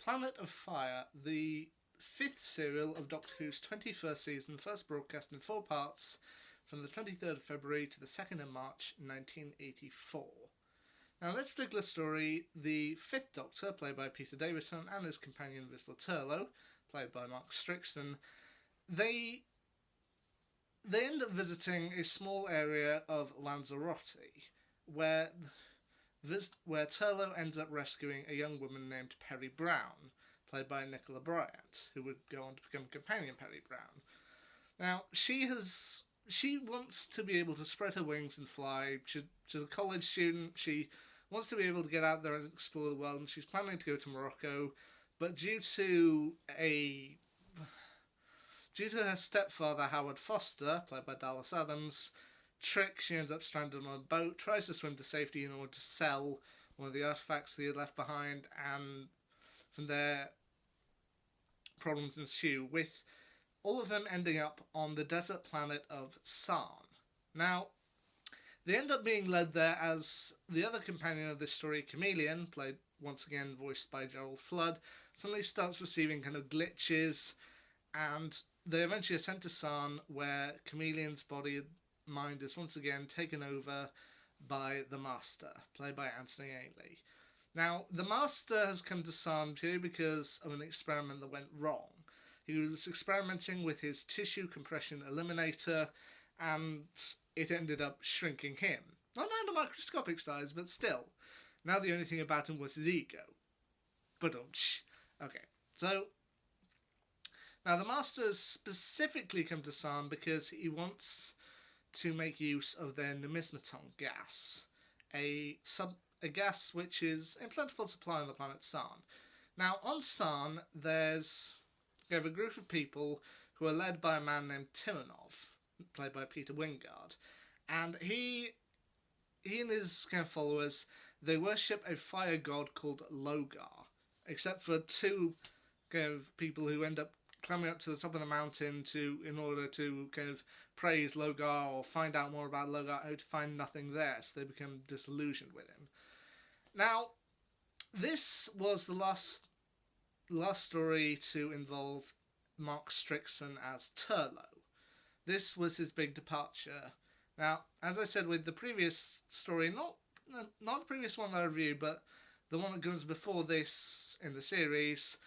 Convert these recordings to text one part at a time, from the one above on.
Planet of Fire, the fifth serial of Doctor Who's 21st season, first broadcast in 4 parts from the 23rd of February to the 2nd of March 1984. Now, in this particular story, the fifth Doctor, played by Peter Davison, and his companion Vizsla Turlough, played by Mark Strickson, they end up visiting a small area of Lanzarote, where Turlough ends up rescuing a young woman named Peri Brown, played by Nicola Bryant, who would go on to become companion Peri Brown. Now, she wants to be able to spread her wings and fly. She's a college student. She wants to be able to get out there and explore the world, and she's planning to go to Morocco. But due to her stepfather, Howard Foster, played by Dallas Adams, trick, she ends up stranded on a boat, tries to swim to safety in order to sell one of the artifacts he had left behind, and from there, problems ensue, with all of them ending up on the desert planet of Sarn. Now, they end up being led there as the other companion of this story, Chameleon, played once again voiced by Gerald Flood, suddenly starts receiving kind of glitches, and they eventually are sent to Sarn, where Chameleon's body and mind is once again taken over by the Master, played by Anthony Ainley. Now, the Master has come to Sarn purely because of an experiment that went wrong. He was experimenting with his tissue compression eliminator, and it ended up shrinking him. Not down to microscopic size, but still. Now the only thing about him was his ego. Ba-dum-tsh. Okay, so now the Master has specifically come to Sarn because he wants to make use of their numismaton gas, a gas which is in plentiful supply on the planet Sarn. Now, on Sarn, you have a group of people who are led by a man named Timonov, played by Peter Wingard, and he and his kind of followers, they worship a fire god called Logar, except for two kind of people who end up climbing up to the top of the mountain in order to kind of praise Logar or find out more about Logar, only to find nothing there, so they become disillusioned with him. Now, this was the last story to involve Mark Strickson as Turlough. This was his big departure. Now, as I said with the previous story, not the previous one that I reviewed, but the one that comes before this in the series,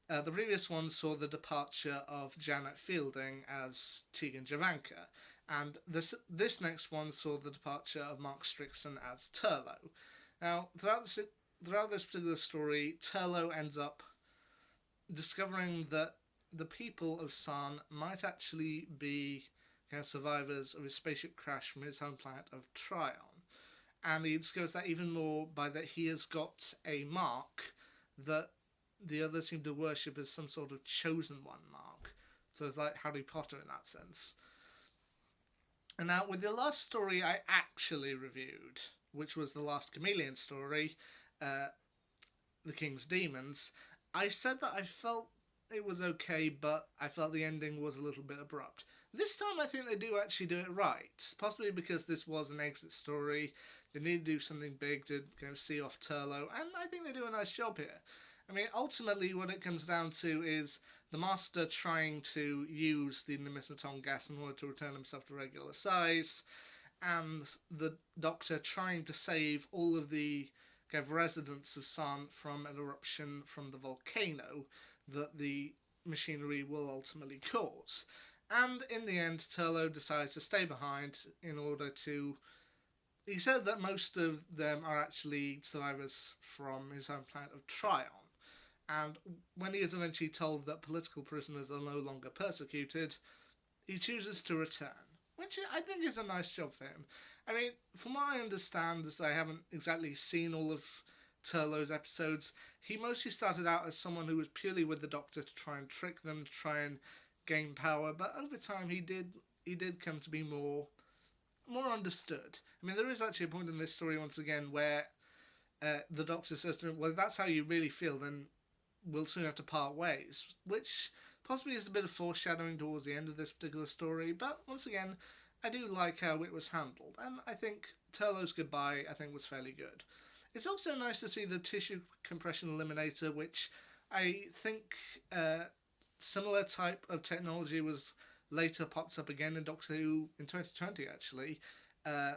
the previous one saw the departure of Janet Fielding as Tegan Javanka, and this next one saw the departure of Mark Strickson as Turlough. Now, throughout this particular story, Turlough ends up discovering that the people of Sarn might actually be kind of survivors of a spaceship crash from his home planet of Trion. And he discovers that even more by that he has got a mark that the others seem to worship as some sort of chosen one mark. So it's like Harry Potter in that sense. And now, with the last story I actually reviewed, which was the last Chameleon story, The King's Demons, I said that I felt it was okay, but I felt the ending was a little bit abrupt. This time I think they do actually do it right, possibly because this was an exit story. They need to do something big to kind of see off Turlough, and I think they do a nice job here. I mean, ultimately what it comes down to is the Master trying to use the numismaton gas in order to return himself to regular size, and the Doctor trying to save all of the kind of residents of Sarn from an eruption from the volcano that the machinery will ultimately cause. And in the end, Turlough decides to stay behind in order to... He said that most of them are actually survivors from his home planet of Trion. And when he is eventually told that political prisoners are no longer persecuted, he chooses to return, which I think is a nice job for him. I mean, from what I understand, as I haven't exactly seen all of Turlough's episodes, he mostly started out as someone who was purely with the Doctor to try and trick them, to try and gain power, but over time he did come to be more understood. I mean, there is actually a point in this story, once again, where the Doctor says to him, well, if that's how you really feel, then we'll soon have to part ways, which possibly is a bit of foreshadowing towards the end of this particular story, but once again, I do like how it was handled, and I think Turlough's goodbye, was fairly good. It's also nice to see the tissue compression eliminator, which I think similar type of technology was later popped up again in Doctor Who in 2020. Actually, uh,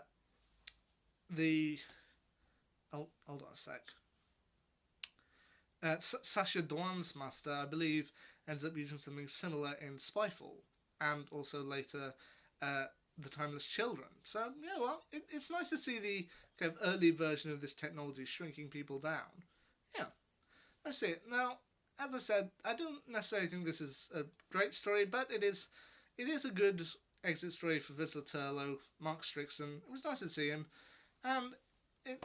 the oh, hold on a sec. Sasha Dwan's master, I believe, ends up using something similar in Spyfall, and also later uh, the Timeless Children. So yeah, well, it's nice to see the kind of early version of this technology shrinking people down. Yeah, I see it. Now, as I said, I don't necessarily think this is a great story, but it is a good exit story for Vizsla Turlough, Mark Strickson. It was nice to see him, and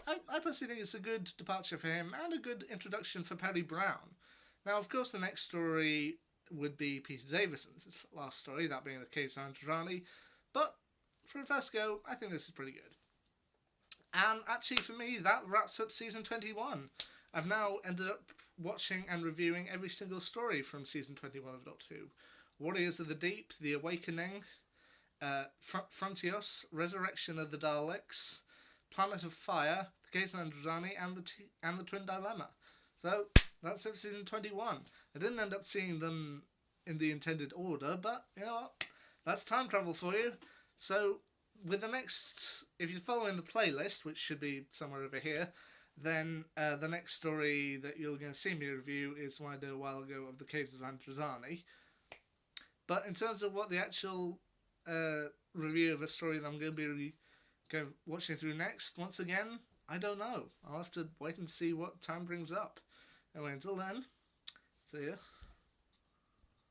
I personally think it's a good departure for him and a good introduction for Perry Brown. Now, of course, the next story would be Peter Davison's last story, that being the Caves of Androzani, but for a first go, I think this is pretty good. And actually, for me, that wraps up season 21. I've now ended up watching and reviewing every single story from season 21 of Doctor Who. Warriors of the Deep, The Awakening, Frontios, Resurrection of the Daleks, Planet of Fire, The Gate of Androzani, and the Twin Dilemma. So that's it for season 21. I didn't end up seeing them in the intended order, but you know what? That's time travel for you. So with the next, if you're following the playlist, which should be somewhere over here, then the next story that you're going to see me review is one I did a while ago of the Caves of Androzani. But in terms of what the actual review of a story that I'm going to be watching through next, once again, I don't know. I'll have to wait and see what time brings up. Anyway, until then, see ya.